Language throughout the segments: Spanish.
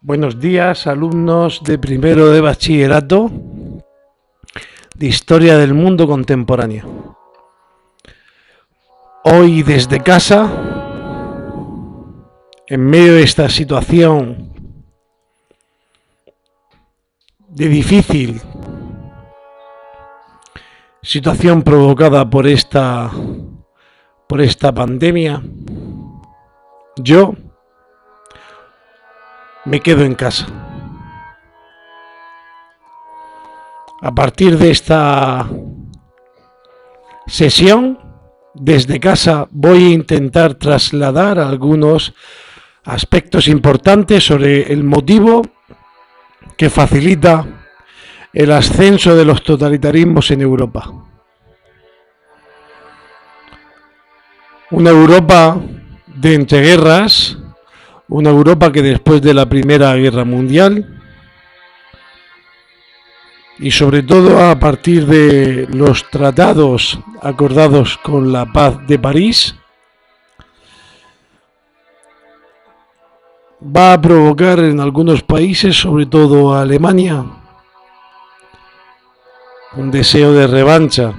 Buenos días, alumnos de primero de bachillerato de Historia del Mundo Contemporáneo. Hoy desde casa, en medio de esta situación de difícil situación provocada por esta pandemia, yo me quedo en casa. A partir de esta sesión, desde casa voy a intentar trasladar algunos aspectos importantes sobre el motivo que facilita el ascenso de los totalitarismos en Europa. Una Europa de entreguerras, una Europa que después de la Primera Guerra Mundial y sobre todo a partir de los tratados acordados con la Paz de París, va a provocar en algunos países, sobre todo Alemania, un deseo de revancha,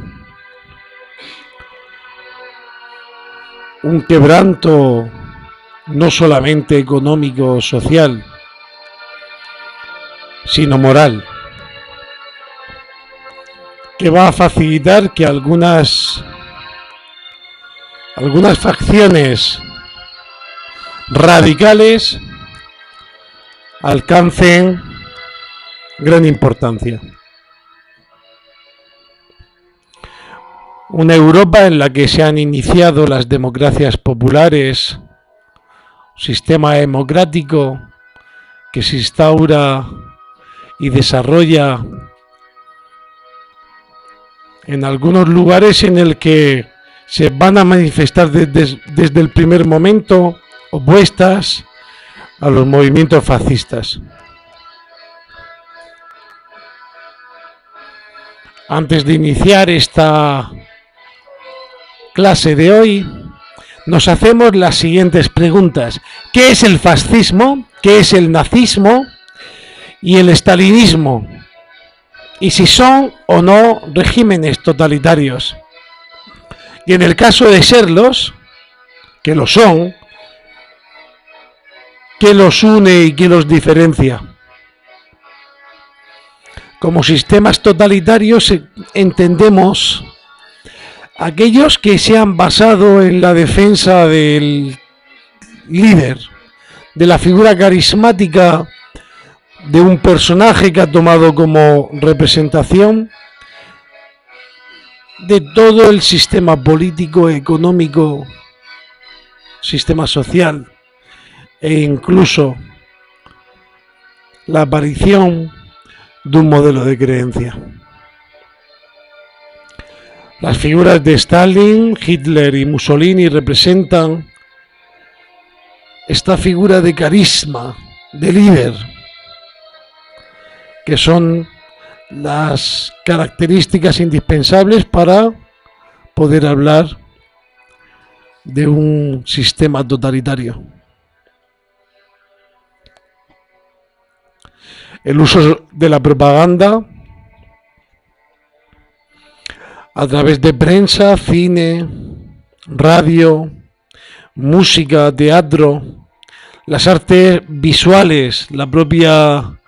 un quebranto no solamente económico o social, sino moral, que va a facilitar que algunas facciones radicales alcancen gran importancia. Una Europa en la que se han iniciado las democracias populares, sistema democrático que se instaura y desarrolla en algunos lugares en el que se van a manifestar desde el primer momento opuestas a los movimientos fascistas. Antes de iniciar esta clase de hoy, nos hacemos las siguientes preguntas. ¿Qué es el fascismo? ¿Qué es el nazismo? ¿Y el estalinismo? Y si son o no regímenes totalitarios. Y en el caso de serlos, que lo son, ¿qué los une y qué los diferencia? Como sistemas totalitarios entendemos aquellos que se han basado en la defensa del líder, de la figura carismática de un personaje que ha tomado como representación de todo el sistema político, económico, sistema social e incluso la aparición de un modelo de creencia. Las figuras de Stalin, Hitler y Mussolini representan esta figura de carisma, de líder, que son las características indispensables para poder hablar de un sistema totalitario. El uso de la propaganda a través de prensa, cine, radio, música, teatro, las artes visuales, la propia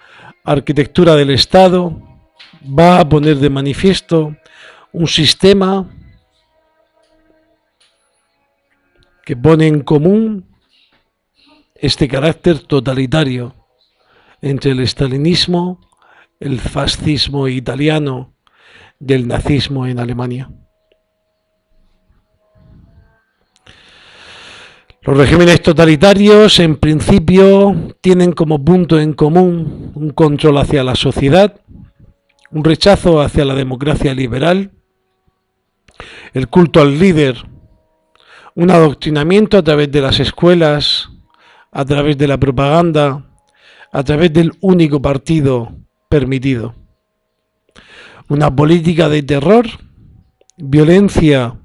arquitectura del Estado, va a poner de manifiesto un sistema que pone en común este carácter totalitario entre el estalinismo, el fascismo italiano y el nazismo en Alemania. Los regímenes totalitarios, en principio, tienen como punto en común un control hacia la sociedad, un rechazo hacia la democracia liberal, el culto al líder, un adoctrinamiento a través de las escuelas, a través de la propaganda, a través del único partido permitido. Una política de terror, violencia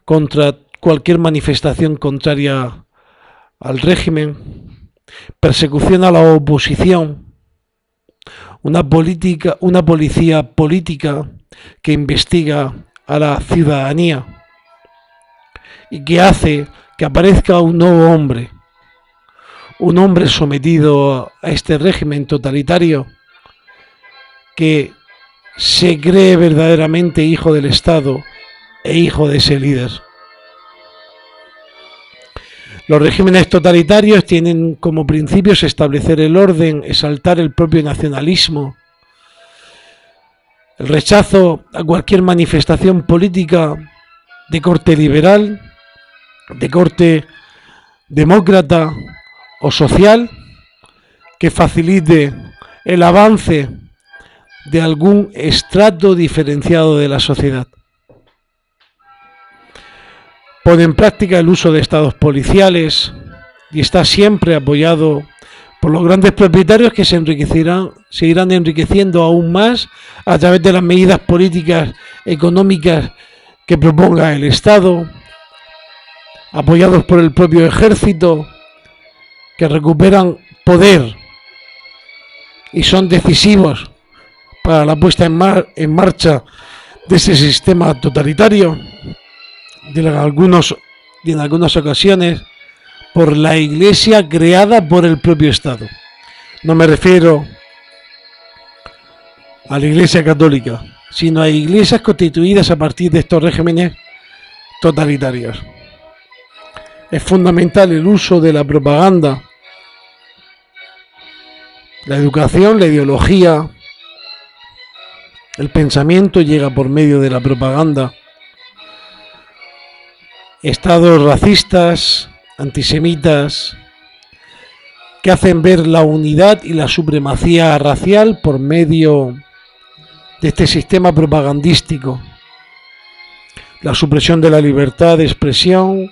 contra cualquier manifestación contraria al régimen, persecución a la oposición, una policía política que investiga a la ciudadanía y que hace que aparezca un nuevo hombre, un hombre sometido a este régimen totalitario que se cree verdaderamente hijo del Estado e hijo de ese líder. Los regímenes totalitarios tienen como principios establecer el orden, exaltar el propio nacionalismo, el rechazo a cualquier manifestación política de corte liberal, de corte demócrata o social, que facilite el avance de algún estrato diferenciado de la sociedad. Pone en práctica el uso de estados policiales y está siempre apoyado por los grandes propietarios que se irán enriqueciendo aún más a través de las medidas políticas económicas que proponga el Estado, apoyados por el propio ejército, que recuperan poder y son decisivos para la puesta en marcha de ese sistema totalitario, en algunas ocasiones por la Iglesia creada por el propio Estado. No me refiero a la Iglesia católica, sino a iglesias constituidas a partir de estos regímenes totalitarios. Es fundamental el uso de la propaganda, la educación, la ideología, el pensamiento llega por medio de la propaganda. Estados racistas, antisemitas, que hacen ver la unidad y la supremacía racial por medio de este sistema propagandístico. La supresión de la libertad de expresión,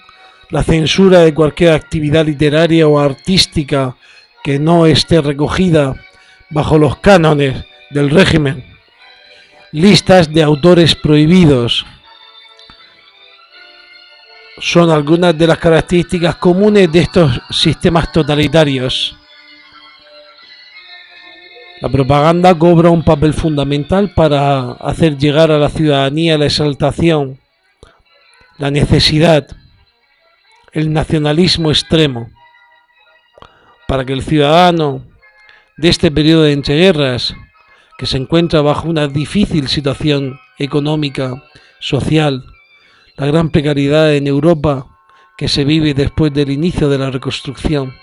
la censura de cualquier actividad literaria o artística que no esté recogida bajo los cánones del régimen, listas de autores prohibidos, son algunas de las características comunes de estos sistemas totalitarios. La propaganda cobra un papel fundamental para hacer llegar a la ciudadanía la exaltación, la necesidad, el nacionalismo extremo, para que el ciudadano de este periodo de entreguerras, que se encuentra bajo una difícil situación económica, social, la gran precariedad en Europa que se vive después del inicio de la reconstrucción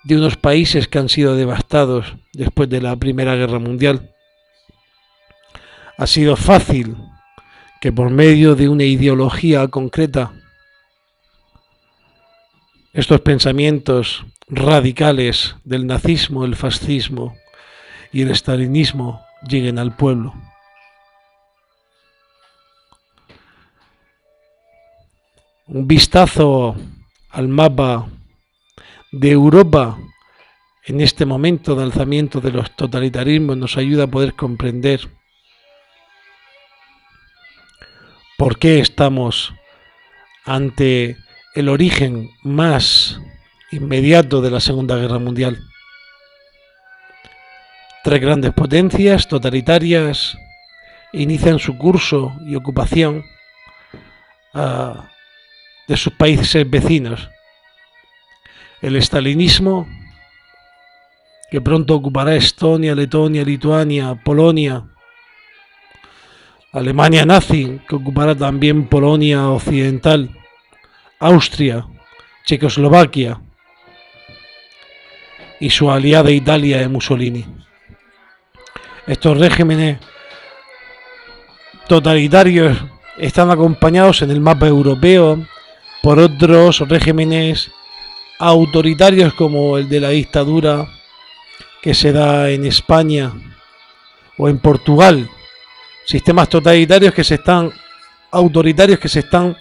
de unos países que han sido devastados después de la Primera Guerra Mundial. Ha sido fácil que por medio de una ideología concreta estos pensamientos radicales del nazismo, el fascismo y el estalinismo lleguen al pueblo. Un vistazo al mapa de Europa en este momento de alzamiento de los totalitarismos nos ayuda a poder comprender por qué estamos ante el origen más inmediato de la Segunda Guerra Mundial. Tres grandes potencias totalitarias inician su curso y ocupación de sus países vecinos. El estalinismo, que pronto ocupará Estonia, Letonia, Lituania, Polonia. Alemania nazi, que ocupará también Polonia occidental, Austria, Checoslovaquia y su aliada Italia de Mussolini. Estos regímenes totalitarios están acompañados en el mapa europeo por otros regímenes autoritarios como el de la dictadura que se da en España o en Portugal, sistemas totalitarios autoritarios que se están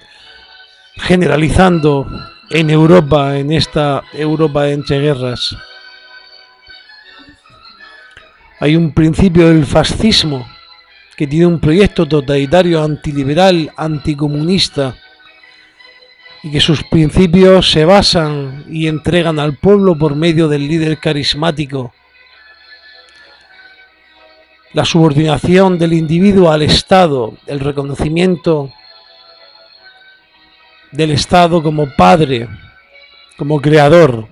generalizando en Europa, en esta Europa de entreguerras. Hay un principio del fascismo que tiene un proyecto totalitario antiliberal, anticomunista, y que sus principios se basan y entregan al pueblo por medio del líder carismático. La subordinación del individuo al Estado, el reconocimiento del Estado como padre, como creador,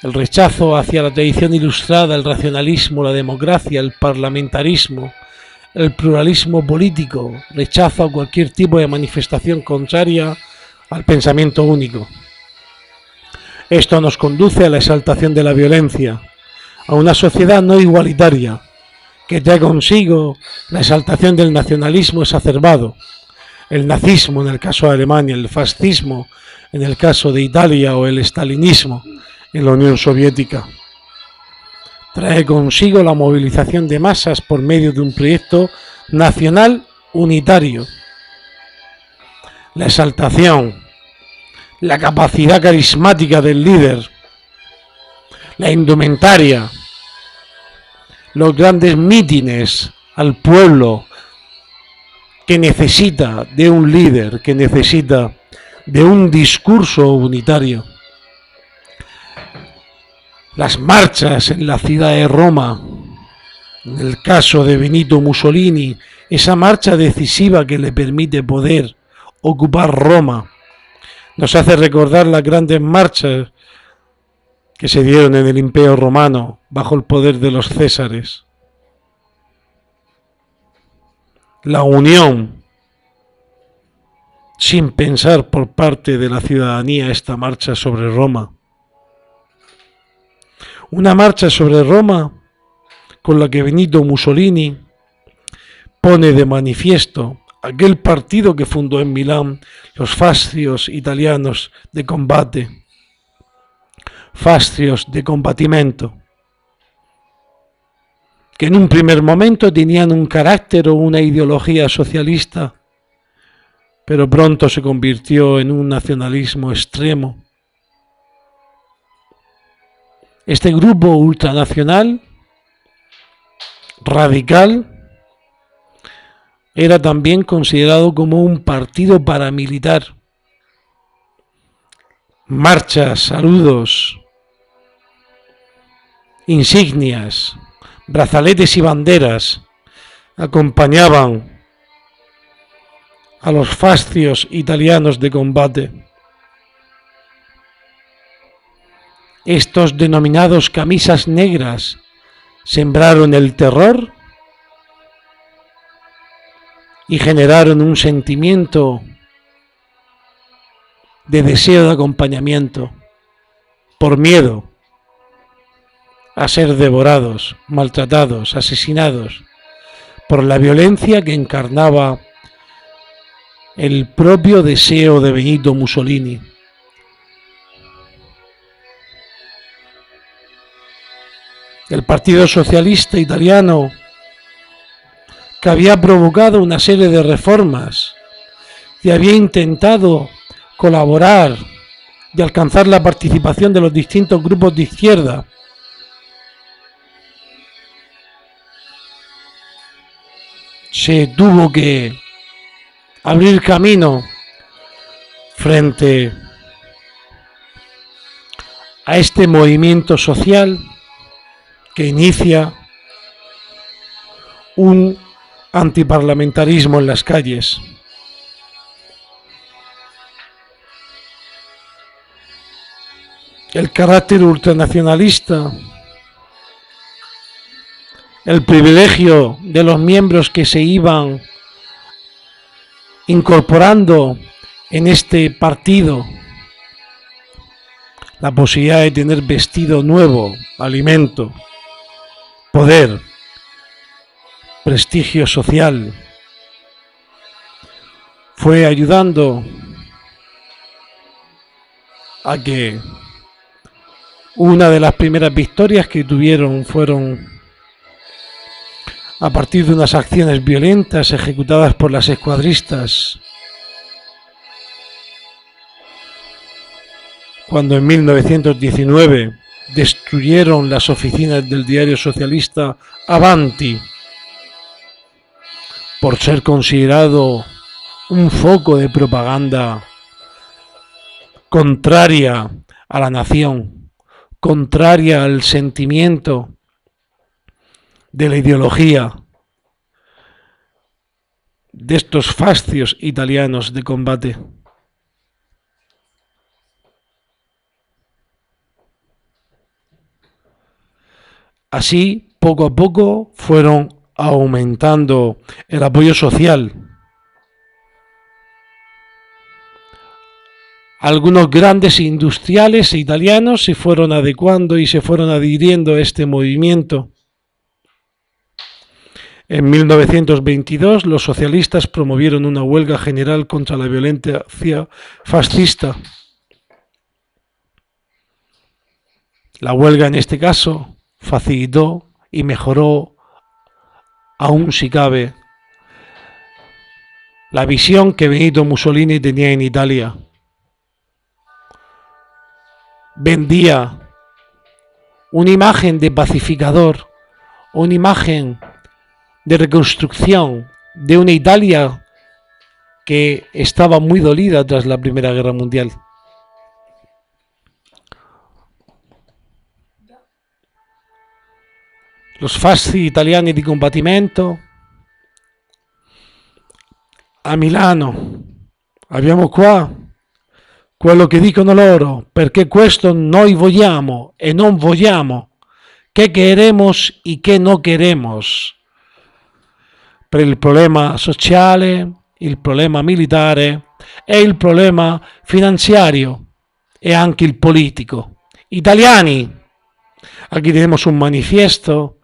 el rechazo hacia la tradición ilustrada, el racionalismo, la democracia, el parlamentarismo, el pluralismo político, rechazo a cualquier tipo de manifestación contraria al pensamiento único. Esto nos conduce a la exaltación de la violencia, a una sociedad no igualitaria, que trae consigo la exaltación del nacionalismo exacerbado, el nazismo en el caso de Alemania, el fascismo en el caso de Italia o el estalinismo en la Unión Soviética. Trae consigo la movilización de masas por medio de un proyecto nacional unitario, la exaltación, la capacidad carismática del líder, la indumentaria, los grandes mítines al pueblo que necesita de un líder, que necesita de un discurso unitario. Las marchas en la ciudad de Roma, en el caso de Benito Mussolini, esa marcha decisiva que le permite poder ocupar Roma, nos hace recordar las grandes marchas que se dieron en el Imperio Romano bajo el poder de los Césares. La unión, sin pensar por parte de la ciudadanía, esta marcha sobre Roma. Una marcha sobre Roma con la que Benito Mussolini pone de manifiesto aquel partido que fundó en Milán, los fascios italianos de combate, fascios de combatimento, que en un primer momento tenían un carácter o una ideología socialista, pero pronto se convirtió en un nacionalismo extremo. Este grupo ultranacional, radical, era también considerado como un partido paramilitar. Marchas, saludos, insignias, brazaletes y banderas acompañaban a los fascios italianos de combate. Estos denominados camisas negras sembraron el terror y generaron un sentimiento de deseo de acompañamiento, por miedo a ser devorados, maltratados, asesinados, por la violencia que encarnaba el propio deseo de Benito Mussolini. El Partido Socialista Italiano, que había provocado una serie de reformas y había intentado colaborar y alcanzar la participación de los distintos grupos de izquierda, se tuvo que abrir camino frente a este movimiento social que inicia un antiparlamentarismo en las calles. El carácter ultranacionalista, el privilegio de los miembros que se iban incorporando en este partido, la posibilidad de tener vestido nuevo, alimento, poder, prestigio social, fue ayudando a que una de las primeras victorias que tuvieron fueron a partir de unas acciones violentas ejecutadas por las escuadristas, cuando en 1919 destruyeron las oficinas del diario socialista Avanti por ser considerado un foco de propaganda contraria a la nación, contraria al sentimiento de la ideología de estos fascios italianos de combate. Así, poco a poco, fueron aumentando el apoyo social. Algunos grandes industriales italianos se fueron adecuando y se fueron adhiriendo a este movimiento. En 1922, los socialistas promovieron una huelga general contra la violencia fascista. La huelga, en este caso, facilitó y mejoró, aún si cabe, la visión que Benito Mussolini tenía en Italia. Vendía una imagen de pacificador, una imagen de reconstrucción de una Italia que estaba muy dolida tras la Primera Guerra Mundial. Los fasci italiani di combattimento a Milano. Abbiamo qua quello che dicono loro, perché questo noi vogliamo e non vogliamo, che queremos y che no queremos. Per il problema sociale, il problema militare e il problema finanziario e anche il politico. Italiani, aquí tenemos un manifiesto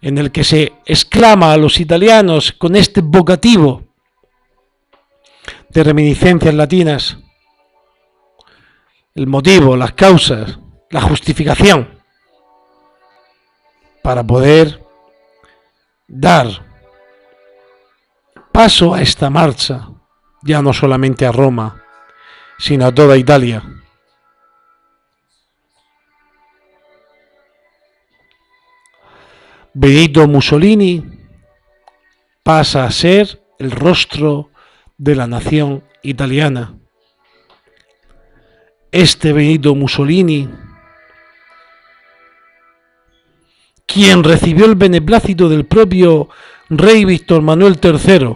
en el que se exclama a los italianos con este vocativo de reminiscencias latinas, el motivo, las causas, la justificación para poder dar paso a esta marcha, ya no solamente a Roma, sino a toda Italia. Benito Mussolini pasa a ser el rostro de la nación italiana. Este Benito Mussolini, quien recibió el beneplácito del propio rey Víctor Manuel III,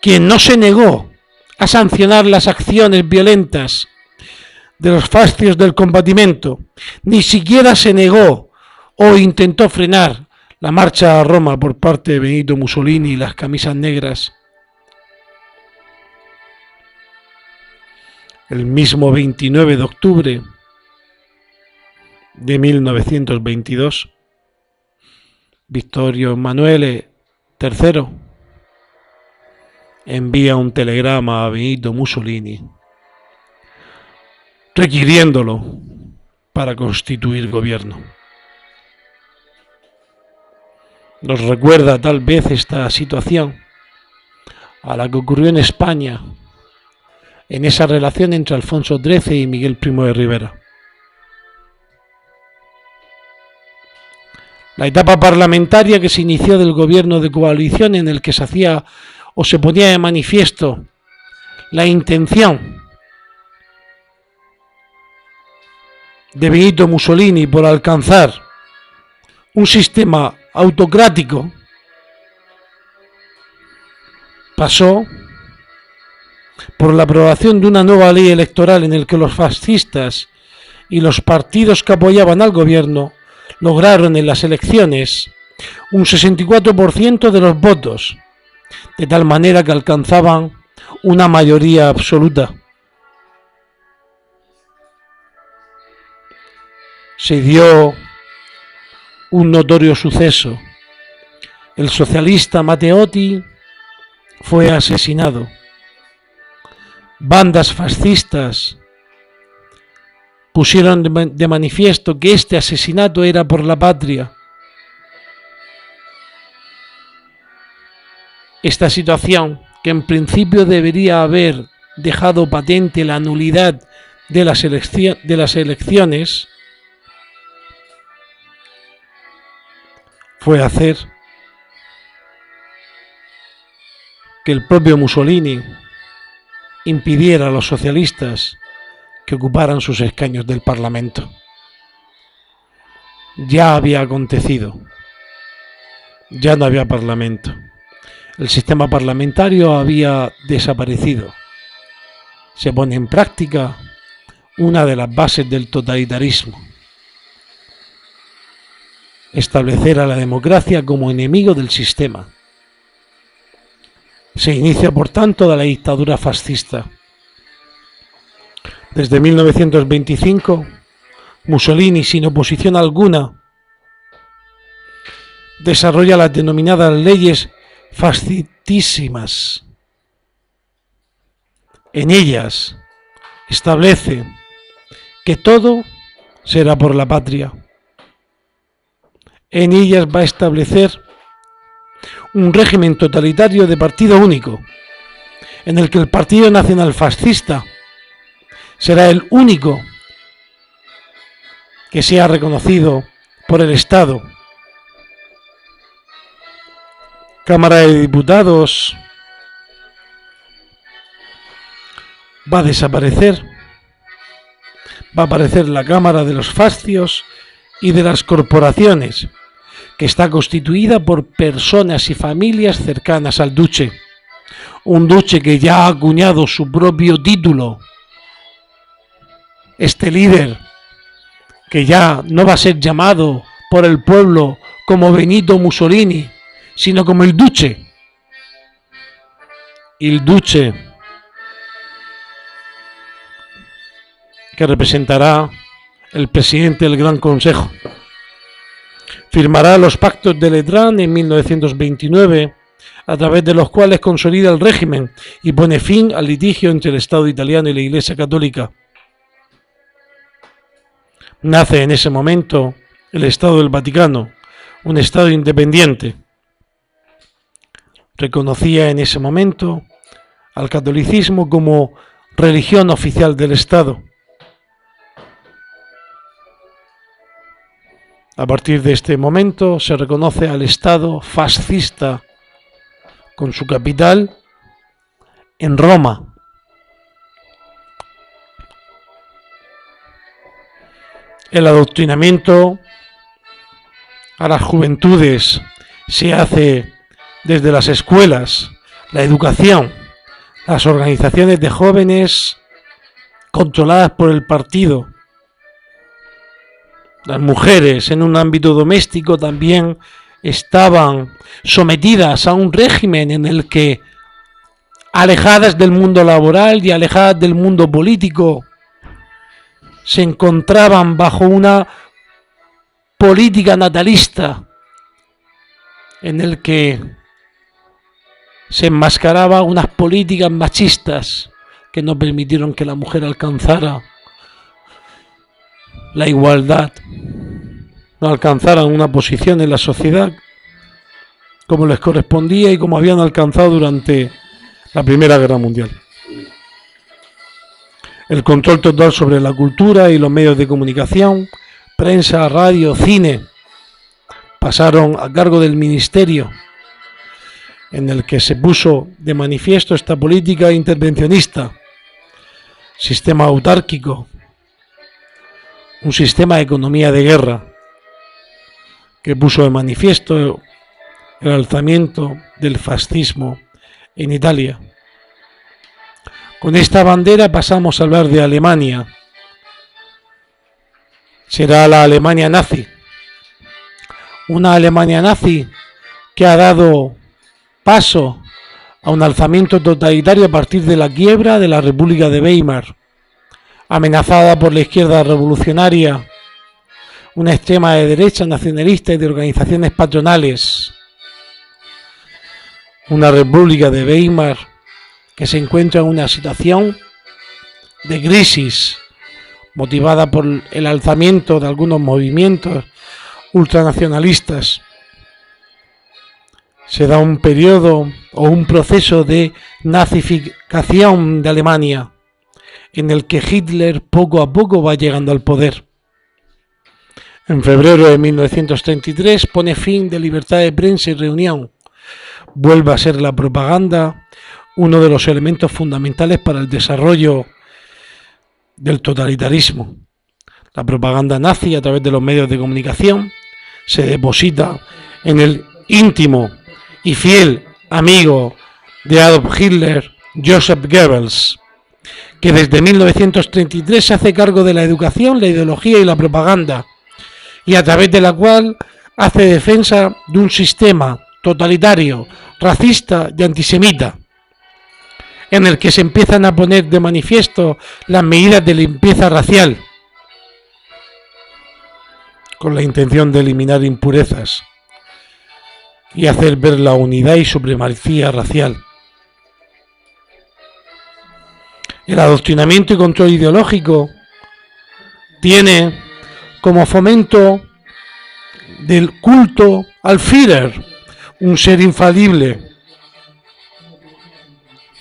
quien no se negó a sancionar las acciones violentas de los fascios del combattimento, ni siquiera se negó o intentó frenar la marcha a Roma por parte de Benito Mussolini y las camisas negras. El mismo 29 de octubre de 1922, Vittorio Emanuele III envía un telegrama a Benito Mussolini requiriéndolo para constituir gobierno. Nos recuerda tal vez esta situación a la que ocurrió en España, en esa relación entre Alfonso XIII y Miguel Primo de Rivera. La etapa parlamentaria que se inició del gobierno de coalición, en el que se hacía o se ponía de manifiesto la intención de Benito Mussolini por alcanzar un sistema autocrático, pasó por la aprobación de una nueva ley electoral en la que los fascistas y los partidos que apoyaban al gobierno lograron en las elecciones un 64% de los votos, de tal manera que alcanzaban una mayoría absoluta. Se dio un notorio suceso. El socialista Matteotti fue asesinado. Bandas fascistas pusieron de manifiesto que este asesinato era por la patria. Esta situación, que en principio debería haber dejado patente la nulidad de las elecciones, fue hacer que el propio Mussolini impidiera a los socialistas que ocuparan sus escaños del Parlamento. Ya había acontecido. Ya no había Parlamento. El sistema parlamentario había desaparecido. Se pone en práctica una de las bases del totalitarismo: establecer a la democracia como enemigo del sistema. Se inicia, por tanto, la dictadura fascista. Desde 1925, Mussolini, sin oposición alguna, desarrolla las denominadas leyes fascistísimas. En ellas establece que todo será por la patria. En ellas va a establecer un régimen totalitario de partido único, en el que el Partido Nacional Fascista será el único que sea reconocido por el Estado. Cámara de Diputados va a desaparecer. Va a aparecer la Cámara de los Fascios y de las corporaciones, que está constituida por personas y familias cercanas al duce. Un duce que ya ha acuñado su propio título. Este líder, que ya no va a ser llamado por el pueblo como Benito Mussolini, sino como el duce. El duce, que representará el presidente del Gran Consejo. Firmará los pactos de Letrán en 1929, a través de los cuales consolida el régimen y pone fin al litigio entre el Estado italiano y la Iglesia Católica. Nace en ese momento el Estado del Vaticano, un Estado independiente. Reconocía en ese momento al catolicismo como religión oficial del Estado. A partir de este momento se reconoce al Estado fascista con su capital en Roma. El adoctrinamiento a las juventudes se hace desde las escuelas, la educación, las organizaciones de jóvenes controladas por el partido. Las mujeres en un ámbito doméstico también estaban sometidas a un régimen en el que, alejadas del mundo laboral y alejadas del mundo político, se encontraban bajo una política natalista en el que se enmascaraba unas políticas machistas que no permitieron que la mujer alcanzara la igualdad, no alcanzaran una posición en la sociedad como les correspondía y como habían alcanzado durante la Primera Guerra Mundial. El control total sobre la cultura y los medios de comunicación, prensa, radio, cine, pasaron a cargo del ministerio, en el que se puso de manifiesto esta política intervencionista, sistema autárquico, un sistema de economía de guerra que puso de manifiesto el alzamiento del fascismo en Italia. Con esta bandera pasamos a hablar de Alemania. Será la Alemania nazi. Una Alemania nazi que ha dado paso a un alzamiento totalitario a partir de la quiebra de la República de Weimar, amenazada por la izquierda revolucionaria, una extrema de derecha nacionalista y de organizaciones patronales. Una República de Weimar que se encuentra en una situación de crisis motivada por el alzamiento de algunos movimientos ultranacionalistas. Se da un periodo o un proceso de nazificación de Alemania, en el que Hitler poco a poco va llegando al poder. En febrero de 1933 pone fin de libertad de prensa y reunión, vuelve a ser la propaganda uno de los elementos fundamentales para el desarrollo del totalitarismo. La propaganda nazi a través de los medios de comunicación se deposita en el íntimo y fiel amigo de Adolf Hitler, Joseph Goebbels, que desde 1933 se hace cargo de la educación, la ideología y la propaganda, y a través de la cual hace defensa de un sistema totalitario, racista y antisemita, en el que se empiezan a poner de manifiesto las medidas de limpieza racial, con la intención de eliminar impurezas y hacer ver la unidad y supremacía racial. El adoctrinamiento y control ideológico tiene como fomento del culto al Führer, un ser infalible,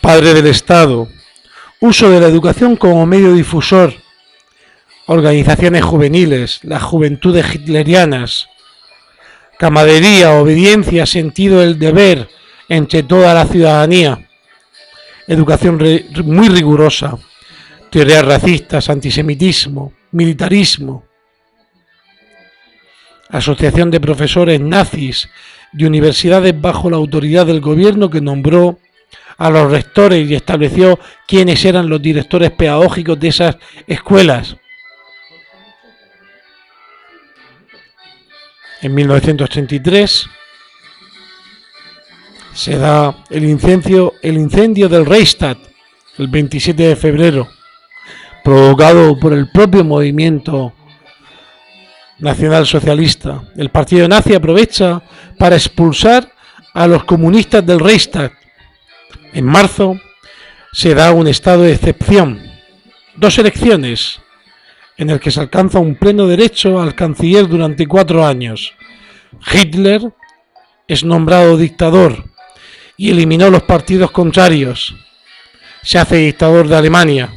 padre del Estado, uso de la educación como medio difusor, organizaciones juveniles, las juventudes hitlerianas, camaradería, obediencia, sentido del deber entre toda la ciudadanía, educación muy rigurosa, teorías racistas, antisemitismo, militarismo, asociación de profesores nazis y universidades bajo la autoridad del gobierno que nombró a los rectores y estableció quiénes eran los directores pedagógicos de esas escuelas. En 1933 se da el incendio del Reichstag, el 27 de febrero, provocado por el propio movimiento nacionalsocialista. El partido nazi aprovecha para expulsar a los comunistas del Reichstag. En marzo se da un estado de excepción, 2 elecciones, en el que se alcanza un pleno derecho al canciller durante 4 años. Hitler es nombrado dictador y eliminó los partidos contrarios. Se hace dictador de Alemania.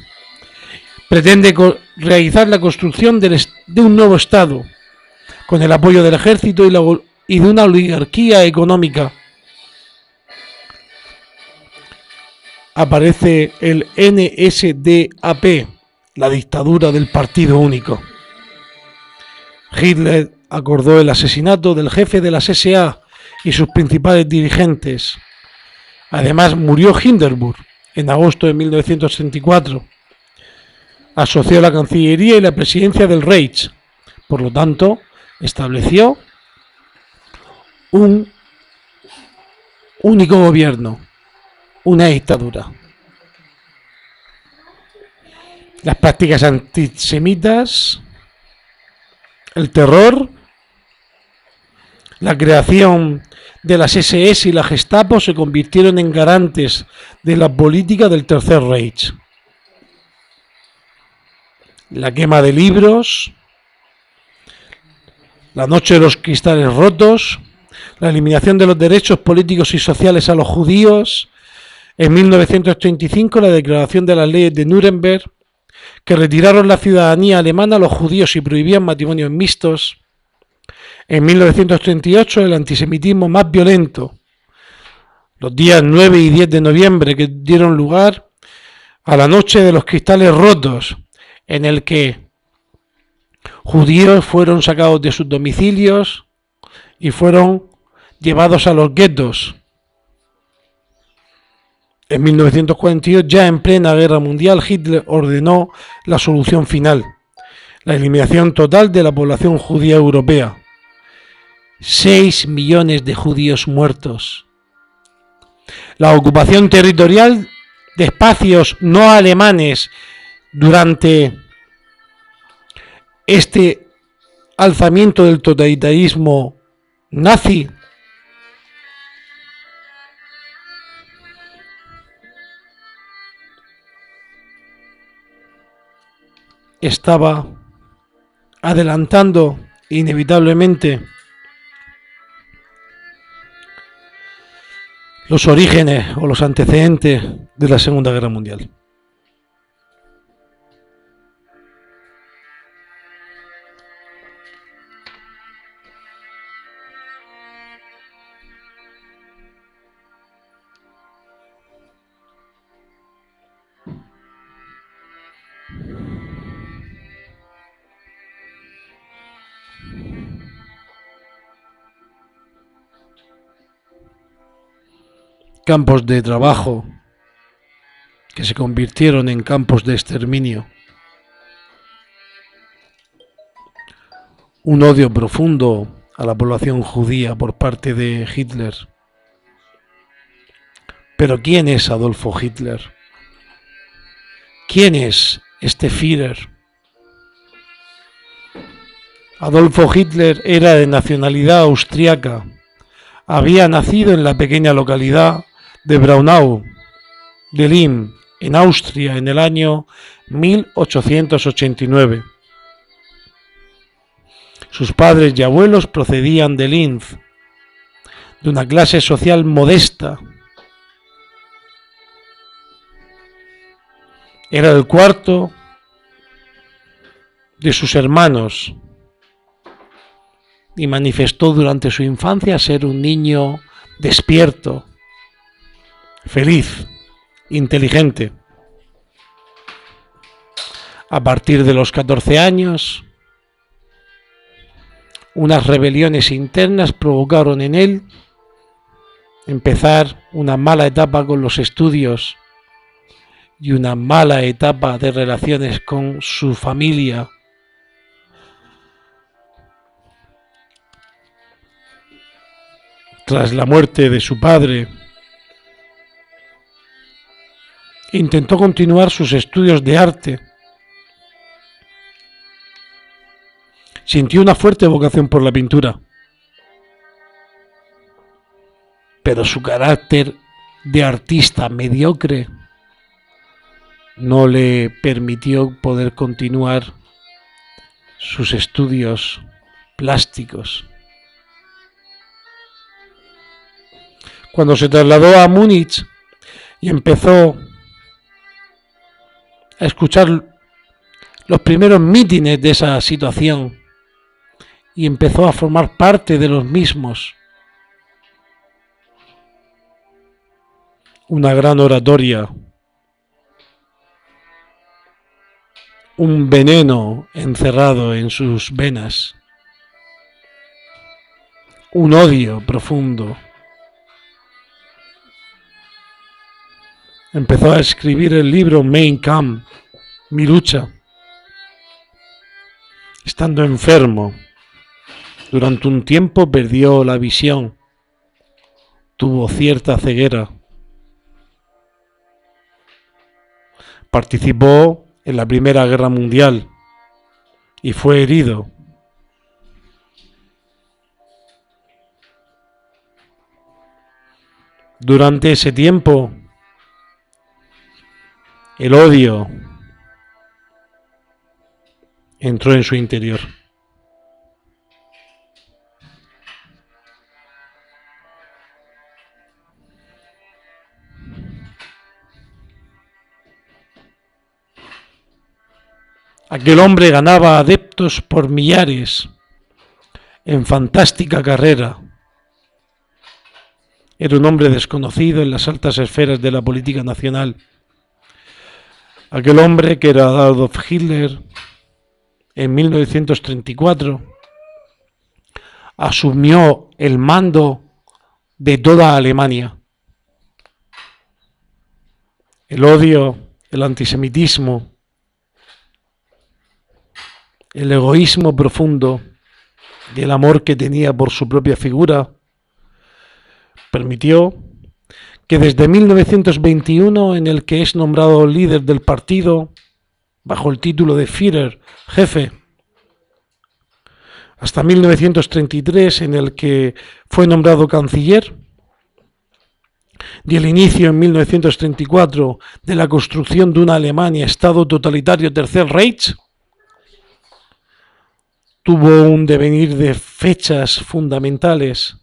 Pretende realizar la construcción de un nuevo Estado, con el apoyo del ejército y de una oligarquía económica. Aparece el NSDAP, la dictadura del partido único. Hitler acordó el asesinato del jefe de las SA y sus principales dirigentes. Además, murió Hindenburg en agosto de 1934. Asoció la Cancillería y la presidencia del Reich. Por lo tanto, estableció un único gobierno, una dictadura. Las prácticas antisemitas, el terror, la creación de las SS y la Gestapo se convirtieron en garantes de la política del Tercer Reich. La quema de libros, la noche de los cristales rotos, la eliminación de los derechos políticos y sociales a los judíos. En 1935 la declaración de las leyes de Nuremberg, que retiraron la ciudadanía alemana a los judíos y prohibían matrimonios mixtos. En 1938 el antisemitismo más violento, los días 9 y 10 de noviembre, que dieron lugar a la noche de los cristales rotos, en el que judíos fueron sacados de sus domicilios y fueron llevados a los guetos. En 1942, ya en plena guerra mundial, Hitler ordenó la solución final, la eliminación total de la población judía europea. 6 millones de judíos muertos. La ocupación territorial de espacios no alemanes durante este alzamiento del totalitarismo nazi estaba adelantando inevitablemente los orígenes o los antecedentes de la Segunda Guerra Mundial. campos de trabajo que se convirtieron en campos de exterminio, un odio profundo a la población judía por parte de Hitler. Pero ¿quién es Adolfo Hitler? ¿Quién es este Führer? Adolfo Hitler era de nacionalidad austriaca. Había nacido en la pequeña localidad de Braunau, de Linz, en Austria, en el año 1889. Sus padres y abuelos procedían de Linz, de una clase social modesta. Era el cuarto de sus hermanos y manifestó durante su infancia ser un niño despierto, feliz, inteligente. A partir de los 14 años, unas rebeliones internas provocaron en él empezar una mala etapa con los estudios y una mala etapa de relaciones con su familia. Tras la muerte de su padre, intentó continuar sus estudios de arte. Sintió una fuerte vocación por la pintura, pero su carácter de artista mediocre no le permitió poder continuar sus estudios plásticos. Cuando se trasladó a Múnich y empezó a escuchar los primeros mítines de esa situación y empezó a formar parte de los mismos, una gran oratoria, un veneno encerrado en sus venas, un odio profundo. Empezó a escribir el libro Mein Kampf, Mi lucha. Estando enfermo, durante un tiempo perdió la visión, tuvo cierta ceguera. Participó en la Primera Guerra Mundial y fue herido. Durante ese tiempo, el odio entró en su interior. Aquel hombre ganaba adeptos por millares en fantástica carrera. Era un hombre desconocido en las altas esferas de la política nacional. Aquel hombre que era Adolf Hitler, en 1934, asumió el mando de toda Alemania. El odio, el antisemitismo, el egoísmo profundo y el amor que tenía por su propia figura permitió que desde 1921, en el que es nombrado líder del partido, bajo el título de Führer, jefe, hasta 1933, en el que fue nombrado canciller, y el inicio en 1934 de la construcción de una Alemania, Estado totalitario, Tercer Reich, tuvo un devenir de fechas fundamentales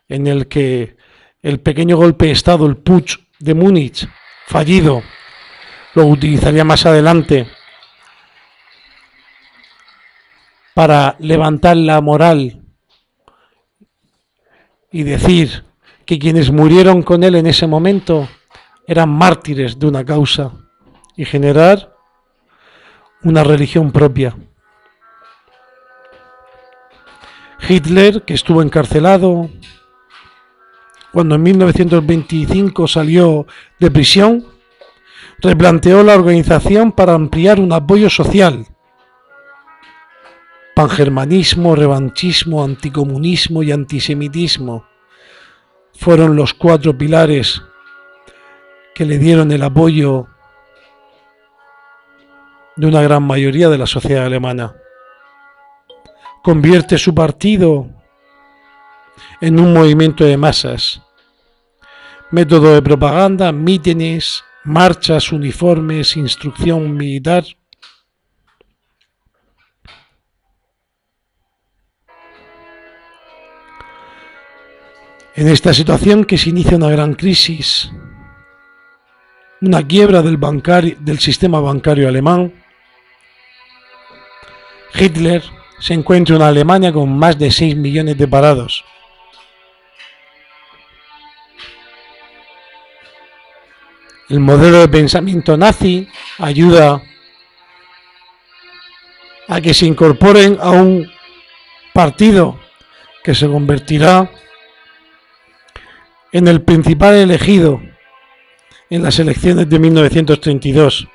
en el que el pequeño golpe de Estado, el Putsch de Múnich, fallido, lo utilizaría más adelante para levantar la moral y decir que quienes murieron con él en ese momento eran mártires de una causa y generar una religión propia. Hitler, que estuvo encarcelado cuando en 1925 salió de prisión, replanteó la organización para ampliar un apoyo social. Pangermanismo, revanchismo, anticomunismo y antisemitismo fueron los 4 pilares que le dieron el apoyo de una gran mayoría de la sociedad alemana. Convierte su partido en un movimiento de masas. Método de propaganda, mítines, marchas, uniformes, instrucción militar. En esta situación que se inicia una gran crisis, una quiebra del sistema bancario alemán, Hitler se encuentra en Alemania con más de 6 millones de parados. El modelo de pensamiento nazi ayuda a que se incorporen a un partido que se convertirá en el principal elegido en las elecciones de 1932,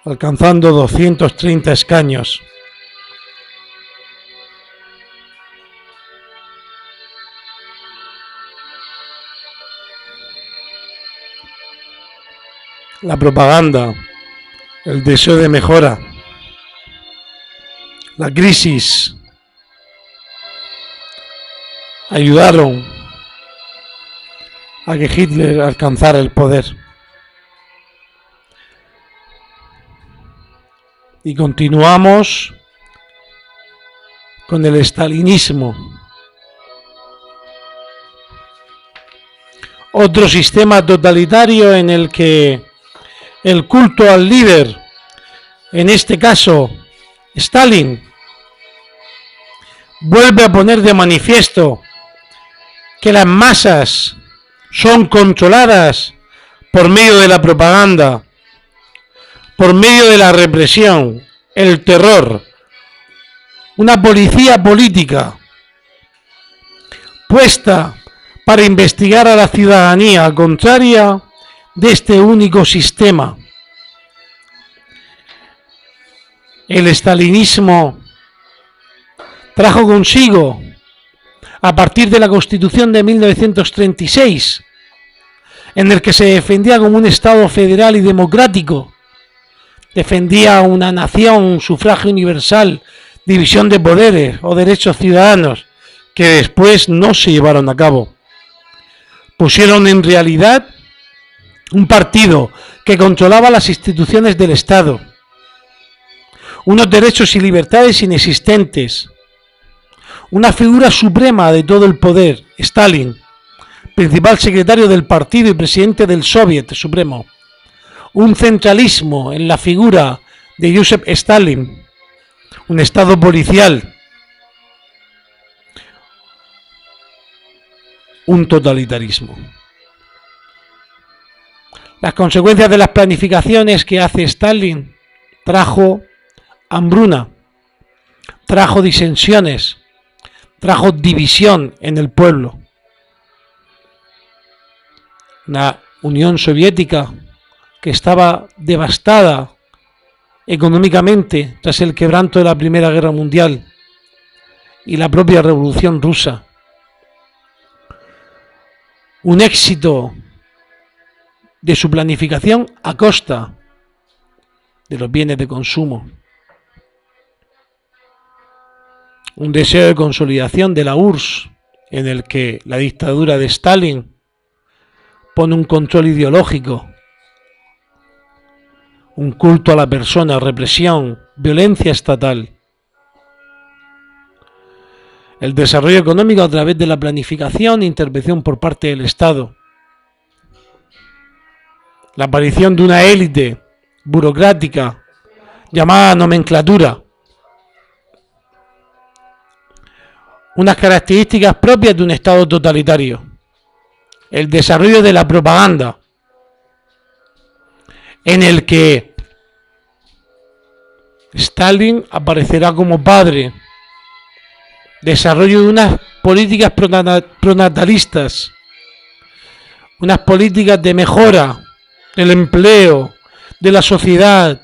alcanzando 230 escaños. La propaganda, el deseo de mejora, la crisis, ayudaron a que Hitler alcanzara el poder. Y continuamos con el estalinismo. Otro sistema totalitario en el que el culto al líder, en este caso Stalin, vuelve a poner de manifiesto que las masas son controladas por medio de la propaganda, por medio de la represión, el terror, una policía política puesta para investigar a la ciudadanía contraria de este único sistema. El estalinismo trajo consigo, a partir de la Constitución de 1936, en el que se defendía como un Estado federal y democrático, defendía una nación, un sufragio universal, división de poderes o derechos ciudadanos, que después no se llevaron a cabo. Pusieron en realidad un partido que controlaba las instituciones del Estado, unos derechos y libertades inexistentes, una figura suprema de todo el poder, Stalin, principal secretario del partido y presidente del Soviet Supremo, un centralismo en la figura de Joseph Stalin, un Estado policial, un totalitarismo. Las consecuencias de las planificaciones que hace Stalin trajo hambruna, trajo disensiones, trajo división en el pueblo. La Unión Soviética, que estaba devastada económicamente tras el quebranto de la Primera Guerra Mundial y la propia Revolución Rusa. Un éxito de su planificación a costa de los bienes de consumo. Un deseo de consolidación de la URSS, en el que la dictadura de Stalin pone un control ideológico, un culto a la persona, represión, violencia estatal. El desarrollo económico a través de la planificación e intervención por parte del Estado. La aparición de una élite burocrática llamada nomenclatura. Unas características propias de un Estado totalitario. El desarrollo de la propaganda, en el que Stalin aparecerá como padre. Desarrollo de unas políticas pronatalistas unas políticas de mejora del empleo, de la sociedad,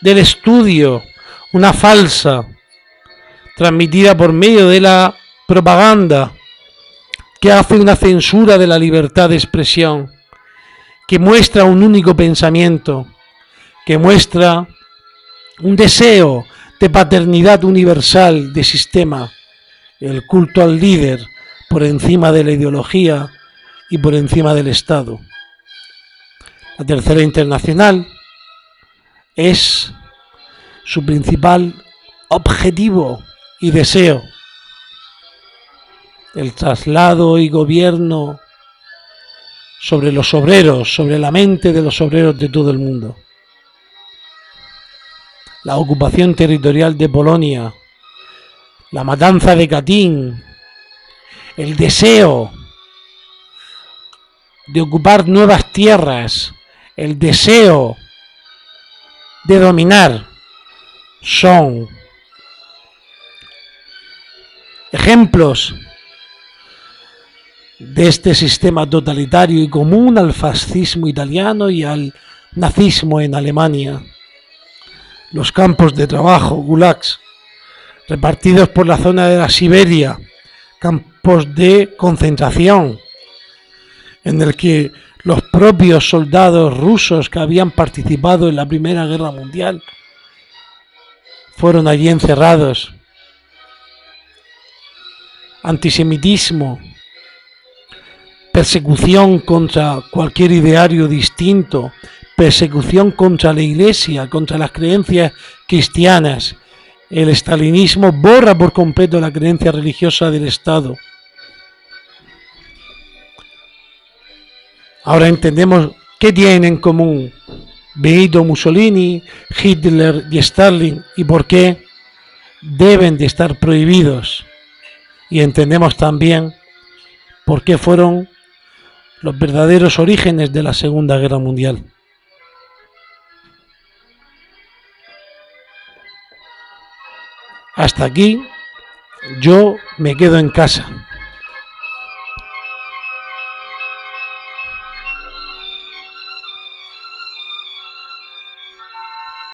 del estudio, una falsa, transmitida por medio de la propaganda, que hace una censura de la libertad de expresión, que muestra un único pensamiento, que muestra un deseo de paternidad universal de sistema, el culto al líder por encima de la ideología y por encima del Estado. La Tercera Internacional es su principal objetivo y deseo, el traslado y gobierno sobre los obreros, sobre la mente de los obreros de todo el mundo. La ocupación territorial de Polonia, la matanza de Katyn, el deseo de ocupar nuevas tierras, el deseo de dominar, son ejemplos de este sistema totalitario y común al fascismo italiano y al nazismo en Alemania. Los campos de trabajo, gulags, repartidos por la zona de la Siberia, campos de concentración, en el que los propios soldados rusos que habían participado en la Primera Guerra Mundial fueron allí encerrados. Antisemitismo, persecución contra cualquier ideario distinto, persecución contra la Iglesia, contra las creencias cristianas. El estalinismo borra por completo la creencia religiosa del Estado. Ahora entendemos qué tienen en común Benito Mussolini, Hitler y Stalin y por qué deben de estar prohibidos. Y entendemos también por qué fueron los verdaderos orígenes de la Segunda Guerra Mundial. Hasta aquí yo me quedo en casa.